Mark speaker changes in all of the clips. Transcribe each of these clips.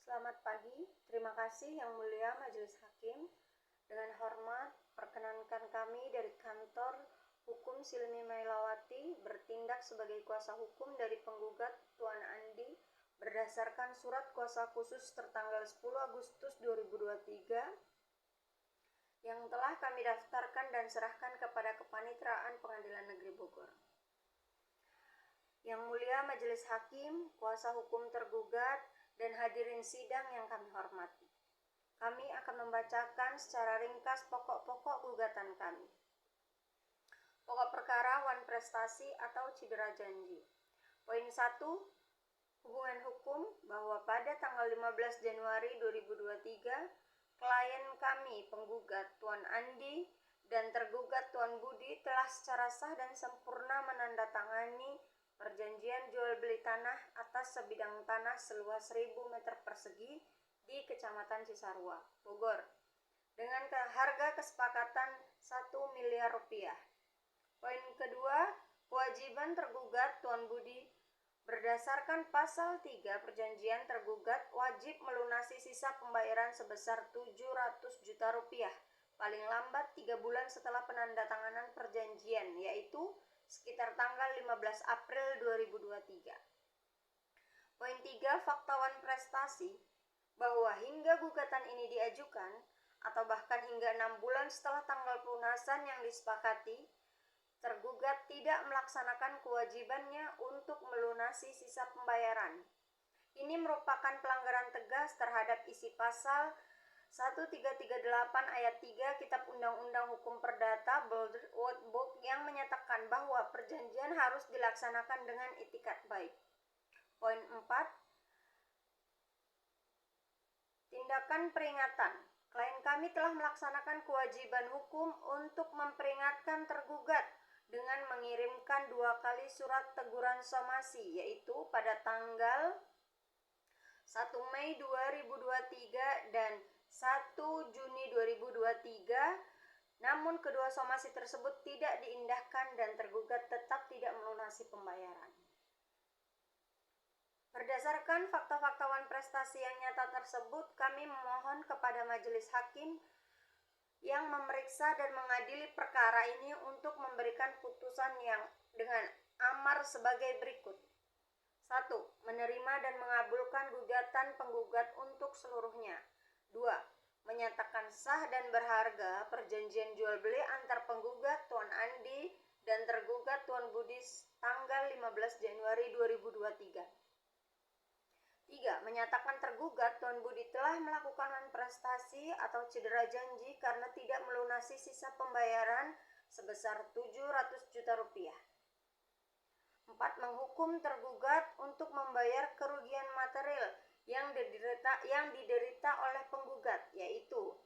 Speaker 1: Selamat pagi, terima kasih Yang Mulia Majelis Hakim. Dengan hormat, perkenankan kami dari Kantor Hukum Silmi Mailawati bertindak sebagai kuasa hukum dari penggugat Tuan Andi berdasarkan surat kuasa khusus tertanggal 10 Agustus 2023 yang telah kami daftarkan dan serahkan kepada Kepanitraan Pengadilan Negeri Bogor. Yang Mulia Majelis Hakim, kuasa hukum tergugat, dan hadirin sidang yang kami hormati. Kami akan membacakan secara ringkas pokok-pokok gugatan kami. Pokok perkara wan prestasi atau cedera janji. Poin 1, hubungan hukum bahwa pada tanggal 15 Januari 2023, klien kami penggugat Tuan Andi dan tergugat Tuan Budi telah secara sah dan sempurna menandatangani perjanjian jual beli tanah atas sebidang tanah seluas 1000 meter persegi di Kecamatan Cisarua, Bogor, dengan harga kesepakatan 1 miliar rupiah. Poin kedua, kewajiban tergugat Tuan Budi berdasarkan pasal 3 perjanjian tergugat wajib melunasi sisa pembayaran sebesar 700 juta rupiah paling lambat 3 bulan setelah penandatanganan perjanjian, yaitu sekitar tanggal 15 April 2023. Poin 3, faktawan prestasi bahwa hingga gugatan ini diajukan atau bahkan hingga 6 bulan setelah tanggal pelunasan yang disepakati, tergugat tidak melaksanakan kewajibannya untuk melunasi sisa pembayaran. Ini merupakan pelanggaran tegas terhadap isi pasal 1338 ayat 3 Kitab Undang-Undang Hukum Perdata Bold yang menyatakan bahwa perjanjian harus dilaksanakan dengan itikat baik. Poin 4, tindakan peringatan. Klien kami telah melaksanakan kewajiban hukum untuk memperingatkan tergugat dengan mengirimkan 2 kali surat teguran somasi, yaitu pada tanggal 1 Mei 2023 dan 1 Juni 2023, namun kedua somasi tersebut tidak diindahkan dan tergugat tetap tidak melunasi pembayaran. Berdasarkan fakta-fakta wan prestasi yang nyata tersebut, kami memohon kepada Majelis Hakim yang memeriksa dan mengadili perkara ini untuk memberikan putusan yang dengan amar sebagai berikut. 1. Menerima dan mengabulkan gugatan penggugat untuk seluruhnya. 2. Menyatakan sah dan berharga perjanjian jual beli antar penggugat Tuan Andi dan tergugat Tuan Budi tanggal 15 Januari 2023. 3. Menyatakan tergugat Tuan Budi telah melakukan prestasi atau cedera janji karena tidak melunasi sisa pembayaran sebesar 700 juta rupiah. 4. Menghukum tergugat untuk membayar kerugian material yang diderita oleh penggugat, yaitu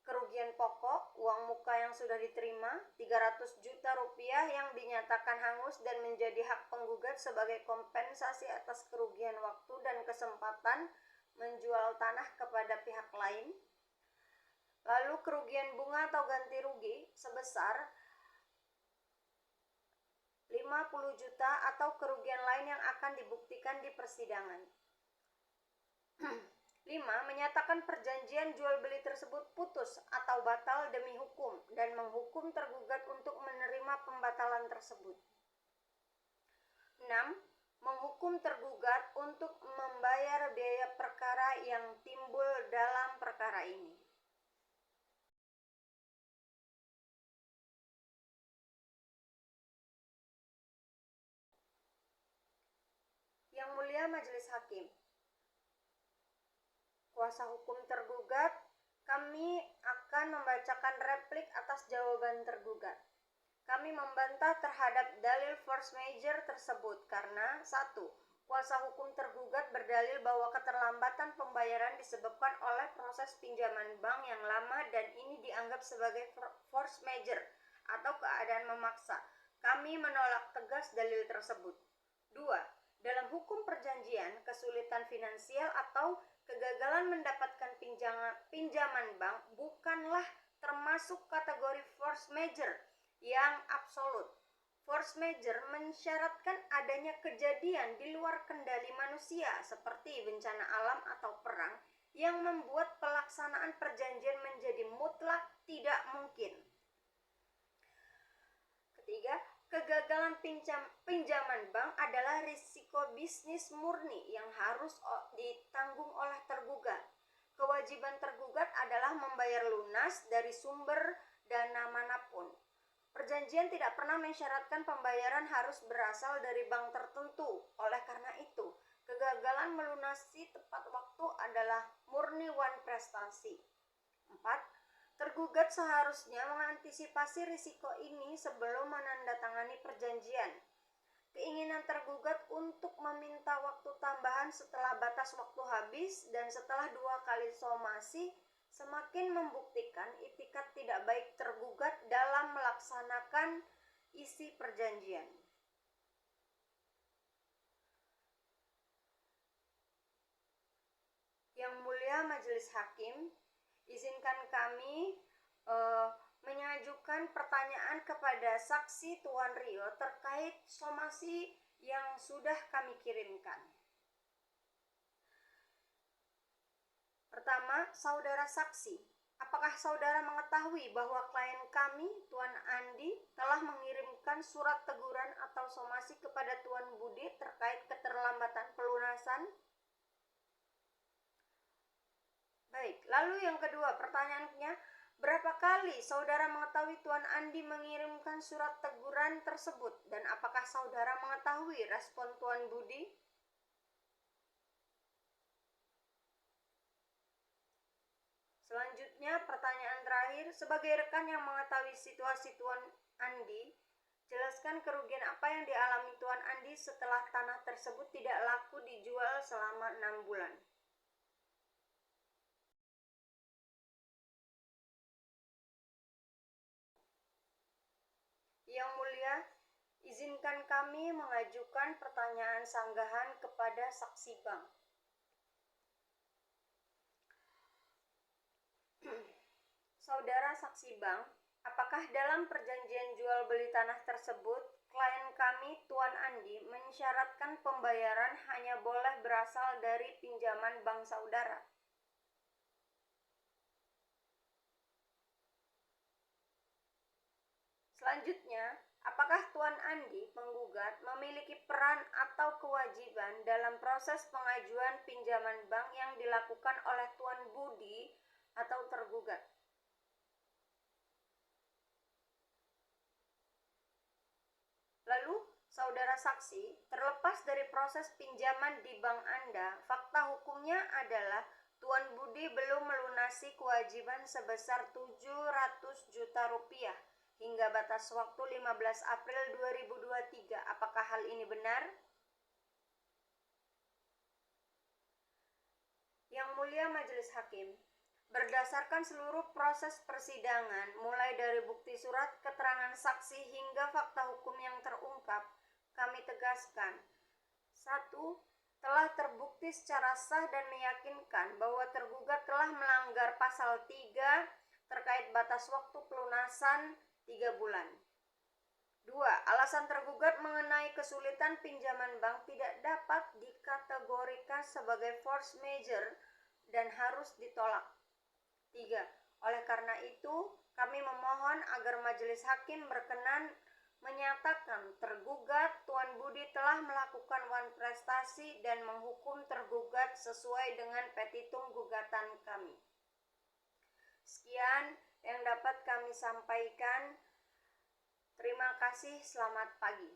Speaker 1: kerugian pokok, uang muka yang sudah diterima, 300 juta rupiah yang dinyatakan hangus dan menjadi hak penggugat sebagai kompensasi atas kerugian waktu dan kesempatan menjual tanah kepada pihak lain. Lalu kerugian bunga atau ganti rugi sebesar 50 juta atau kerugian lain yang akan dibuktikan di persidangan. 5. Menyatakan perjanjian jual beli tersebut putus atau batal demi hukum dan menghukum tergugat untuk menerima pembatalan tersebut. 6. Menghukum tergugat untuk membayar biaya perkara yang timbul dalam perkara ini. Yang Mulia Majelis Hakim, kuasa hukum tergugat, kami akan membacakan replik atas jawaban tergugat. Kami membantah terhadap dalil force majeure tersebut karena 1. Kuasa hukum tergugat berdalil bahwa keterlambatan pembayaran disebabkan oleh proses pinjaman bank yang lama dan ini dianggap sebagai force majeure atau keadaan memaksa. Kami menolak tegas dalil tersebut. 2. Dalam hukum perjanjian, kesulitan finansial atau kegagalan mendapatkan pinjaman bank bukanlah termasuk kategori force majeure yang absolut. Force majeure mensyaratkan adanya kejadian di luar kendali manusia seperti bencana alam atau perang yang membuat pelaksanaan perjanjian menjadi mutlak tidak mungkin. Ketiga, kegagalan pinjaman bank adalah risiko bisnis murni yang harus ditanggung oleh tergugat. Kewajiban tergugat adalah membayar lunas dari sumber dana manapun. Perjanjian tidak pernah mensyaratkan pembayaran harus berasal dari bank tertentu. Oleh karena itu, kegagalan melunasi tepat waktu adalah murni wan prestasi. 4. Tergugat seharusnya mengantisipasi risiko ini sebelum menandatangani perjanjian. Keinginan tergugat untuk meminta waktu tambahan setelah batas waktu habis dan setelah 2 kali somasi semakin membuktikan itikat tidak baik tergugat dalam melaksanakan isi perjanjian. Yang mulia Majelis Hakim, izinkan kami mengajukan pertanyaan kepada saksi Tuan Rio terkait somasi yang sudah kami kirimkan. Pertama, saudara saksi, apakah saudara mengetahui bahwa klien kami, Tuan Andi, telah mengirimkan surat teguran atau somasi kepada Tuan Budi terkait keterlambatan pelunasan? Baik, lalu yang kedua pertanyaannya, berapa kali saudara mengetahui Tuan Andi mengirimkan surat teguran tersebut dan apakah saudara mengetahui respon Tuan Budi? Selanjutnya, pertanyaan terakhir, sebagai rekan yang mengetahui situasi Tuan Andi, jelaskan kerugian apa yang dialami Tuan Andi setelah tanah tersebut tidak laku dijual selama 6 bulan. Yang mulia, izinkan kami mengajukan pertanyaan sanggahan kepada saksi bank. Saudara saksi bank, apakah dalam perjanjian jual beli tanah tersebut, klien kami Tuan Andi mensyaratkan pembayaran hanya boleh berasal dari pinjaman bank saudara? Selanjutnya, apakah Tuan Andi penggugat memiliki peran atau kewajiban dalam proses pengajuan pinjaman bank yang dilakukan oleh Tuan Budi atau tergugat? Lalu, saudara saksi, terlepas dari proses pinjaman di bank Anda, fakta hukumnya adalah Tuan Budi belum melunasi kewajiban sebesar 700 juta rupiah hingga batas waktu 15 April 2023. Apakah hal ini benar? Yang mulia Majelis Hakim, berdasarkan seluruh proses persidangan, mulai dari bukti surat, keterangan saksi, hingga fakta hukum yang terungkap, kami tegaskan. 1. Telah terbukti secara sah dan meyakinkan bahwa tergugat telah melanggar pasal 3 terkait batas waktu pelunasan 3 bulan. 2. Alasan tergugat mengenai kesulitan pinjaman bank tidak dapat dikategorikan sebagai force majeure dan harus ditolak. 3. Oleh karena itu, kami memohon agar Majelis Hakim berkenan menyatakan tergugat Tuan Budi telah melakukan wan prestasi dan menghukum tergugat sesuai dengan petitum gugatan kami. Sekian yang dapat kami sampaikan. Terima kasih, selamat pagi.